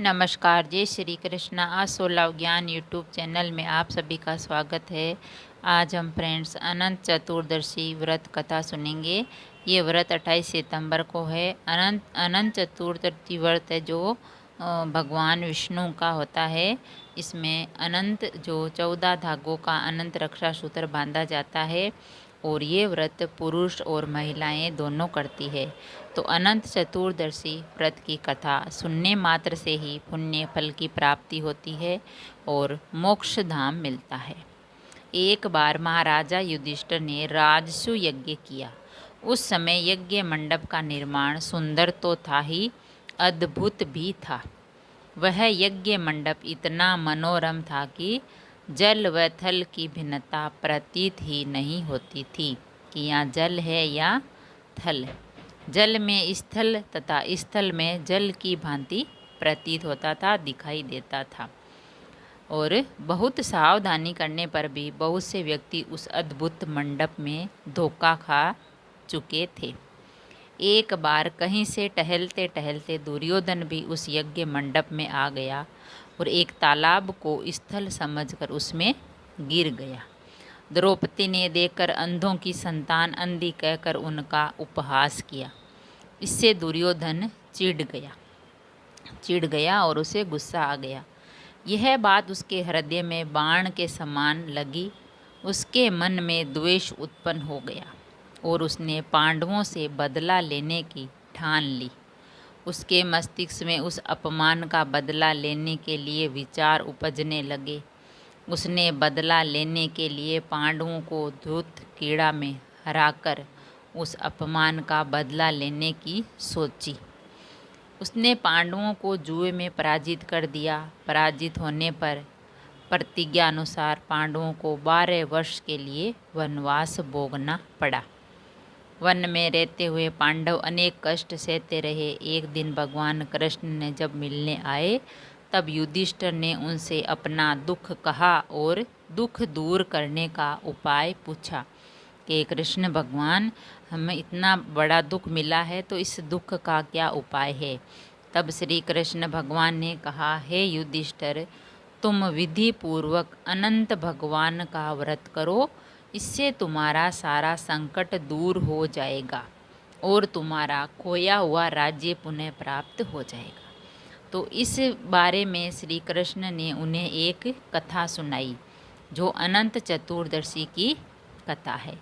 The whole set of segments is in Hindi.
नमस्कार, जय श्री कृष्ण। आज 16 ज्ञान यूट्यूब चैनल में आप सभी का स्वागत है। आज हम फ्रेंड्स अनंत चतुर्दशी व्रत कथा सुनेंगे। ये व्रत 28 सितंबर को है। अनंत चतुर्दशी व्रत है जो भगवान विष्णु का होता है। इसमें अनंत जो 14 धागों का अनंत रक्षा सूत्र बांधा जाता है और ये व्रत पुरुष और महिलाएं दोनों करती है। तो अनंत चतुर्दशी व्रत की कथा सुनने मात्र से ही पुण्य फल की प्राप्ति होती है और मोक्ष धाम मिलता है। एक बार महाराजा युधिष्ठिर ने राजसु यज्ञ किया। उस समय यज्ञ मंडप का निर्माण सुंदर तो था ही, अद्भुत भी था। वह यज्ञ मंडप इतना मनोरम था कि जल व थल की भिन्नता प्रतीत ही नहीं होती थी कि यहाँ जल है या थल। जल में स्थल तथा स्थल में जल की भांति प्रतीत होता था, दिखाई देता था। और बहुत सावधानी करने पर भी बहुत से व्यक्ति उस अद्भुत मंडप में धोखा खा चुके थे। एक बार कहीं से टहलते टहलते दुर्योधन भी उस यज्ञ मंडप में आ गया और एक तालाब को स्थल समझकर उसमें गिर गया। द्रौपदी ने देखकर अंधों की संतान अंधी कहकर उनका उपहास किया। इससे दुर्योधन चिढ़ गया और उसे गुस्सा आ गया। यह बात उसके हृदय में बाण के समान लगी। उसके मन में द्वेष उत्पन्न हो गया और उसने पांडवों से बदला लेने की ठान ली। उसके मस्तिष्क में उस अपमान का बदला लेने के लिए विचार उपजने लगे। उसने बदला लेने के लिए पांडवों को धूत कीड़ा में हराकर उस अपमान का बदला लेने की सोची। उसने पांडवों को जुए में पराजित कर दिया। पराजित होने पर प्रतिज्ञा अनुसार पांडवों को 12 वर्ष के लिए वनवास भोगना पड़ा। वन में रहते हुए पांडव अनेक कष्ट सहते रहे। एक दिन भगवान कृष्ण ने जब मिलने आए तब युधिष्ठिर ने उनसे अपना दुख कहा और दुख दूर करने का उपाय पूछा कि कृष्ण भगवान, हमें इतना बड़ा दुख मिला है तो इस दुख का क्या उपाय है। तब श्री कृष्ण भगवान ने कहा, हे युधिष्ठिर, तुम विधि पूर्वक अनंत भगवान का व्रत करो। इससे तुम्हारा सारा संकट दूर हो जाएगा और तुम्हारा खोया हुआ राज्य पुनः प्राप्त हो जाएगा। तो इस बारे में श्री कृष्ण ने उन्हें एक कथा सुनाई जो अनंत चतुर्दशी की कथा है।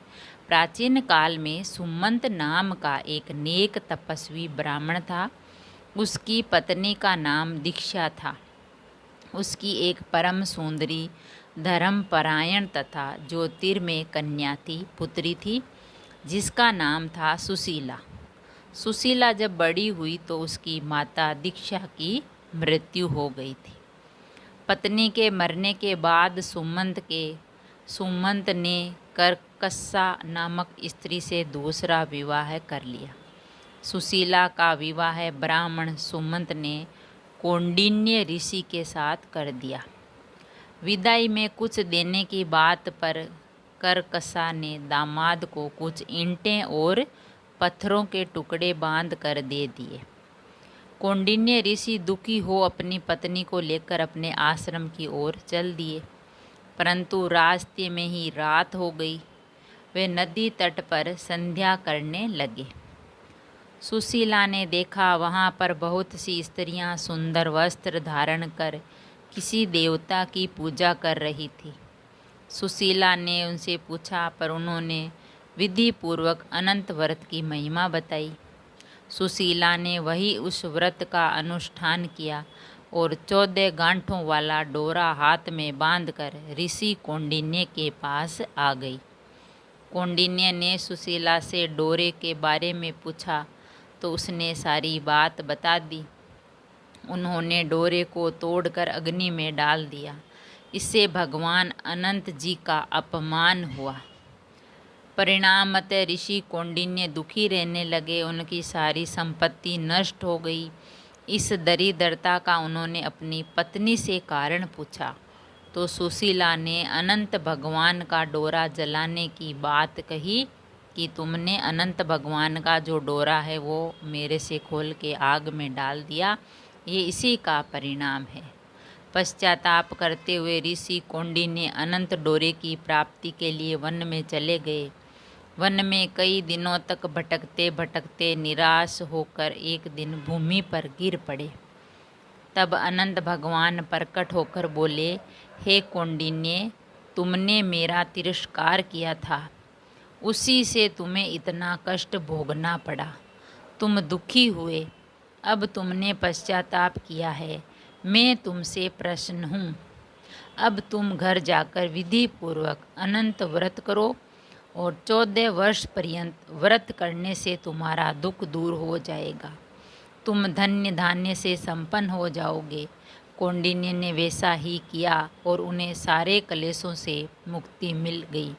प्राचीन काल में सुमंत नाम का एक नेक तपस्वी ब्राह्मण था। उसकी पत्नी का नाम दीक्षा था। उसकी एक परम सुंदरी, धर्मपरायण तथा ज्योतिर्मय कन्या थी, पुत्री थी, जिसका नाम था सुशीला। सुशीला जब बड़ी हुई तो उसकी माता दीक्षा की मृत्यु हो गई थी। पत्नी के मरने के बाद सुमंत ने करकस्सा नामक स्त्री से दूसरा विवाह कर लिया। सुशीला का विवाह ब्राह्मण सुमंत ने कौंडिन्य ऋषि के साथ कर दिया। विदाई में कुछ देने की बात पर करकसा ने दामाद को कुछ ईंटें और पत्थरों के टुकड़े बांध कर दे दिए। कौंडिन्य ऋषि दुखी हो अपनी पत्नी को लेकर अपने आश्रम की ओर चल दिए, परंतु रास्ते में ही रात हो गई। वे नदी तट पर संध्या करने लगे। सुशीला ने देखा वहाँ पर बहुत सी स्त्रियाँ सुंदर वस्त्र धारण कर किसी देवता की पूजा कर रही थी। सुशीला ने उनसे पूछा, पर उन्होंने विधि पूर्वक अनंत व्रत की महिमा बताई। सुशीला ने वही उस व्रत का अनुष्ठान किया और 14 गांठों वाला डोरा हाथ में बांधकर ऋषि कौंडिन्य के पास आ गई। कौंडिन्य ने सुशीला से डोरे के बारे में पूछा तो उसने सारी बात बता दी। उन्होंने डोरे को तोड़कर अग्नि में डाल दिया। इससे भगवान अनंत जी का अपमान हुआ। परिणामतः ऋषि कौंडिन्य दुखी रहने लगे। उनकी सारी संपत्ति नष्ट हो गई। इस दरिद्रता का उन्होंने अपनी पत्नी से कारण पूछा तो सुशीला ने अनंत भगवान का डोरा जलाने की बात कही कि तुमने अनंत भगवान का जो डोरा है वो मेरे से खोल के आग में डाल दिया ये इसी का परिणाम है। पश्चाताप करते हुए ऋषि कौंडिन्य अनंत डोरे की प्राप्ति के लिए वन में चले गए। वन में कई दिनों तक भटकते भटकते निराश होकर एक दिन भूमि पर गिर पड़े। तब अनंत भगवान प्रकट होकर बोले, हे कौंडिन्य, तुमने मेरा तिरस्कार किया था, उसी से तुम्हें इतना कष्ट भोगना पड़ा। तुम दुखी हुए, अब तुमने पश्चाताप किया है, मैं तुमसे प्रसन्न हूँ। अब तुम घर जाकर विधि पूर्वक अनंत व्रत करो और 14 वर्ष पर्यंत व्रत करने से तुम्हारा दुख दूर हो जाएगा। तुम धन्य धान्य से संपन्न हो जाओगे। कौंडिन्य ने वैसा ही किया और उन्हें सारे कलेशों से मुक्ति मिल गई।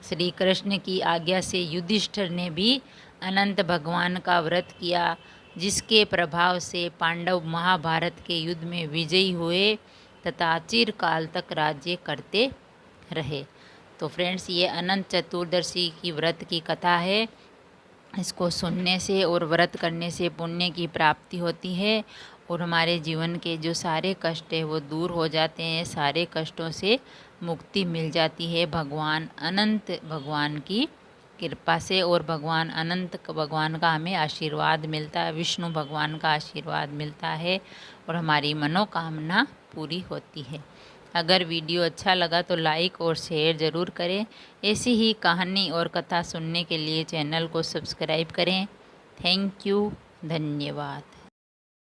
श्री कृष्ण की आज्ञा से युधिष्ठिर ने भी अनंत भगवान का व्रत किया, जिसके प्रभाव से पांडव महाभारत के युद्ध में विजयी हुए तथा चिरकाल तक राज्य करते रहे। तो फ्रेंड्स, ये अनंत चतुर्दशी की व्रत की कथा है। इसको सुनने से और व्रत करने से पुण्य की प्राप्ति होती है और हमारे जीवन के जो सारे कष्ट है वो दूर हो जाते हैं, सारे कष्टों से मुक्ति मिल जाती है भगवान अनंत भगवान की कृपा से। और भगवान अनंत भगवान का हमें आशीर्वाद मिलता है, विष्णु भगवान का आशीर्वाद मिलता है और हमारी मनोकामना पूरी होती है। अगर वीडियो अच्छा लगा तो लाइक और शेयर ज़रूर करें। ऐसी ही कहानी और कथा सुनने के लिए चैनल को सब्सक्राइब करें। थैंक यू, धन्यवाद।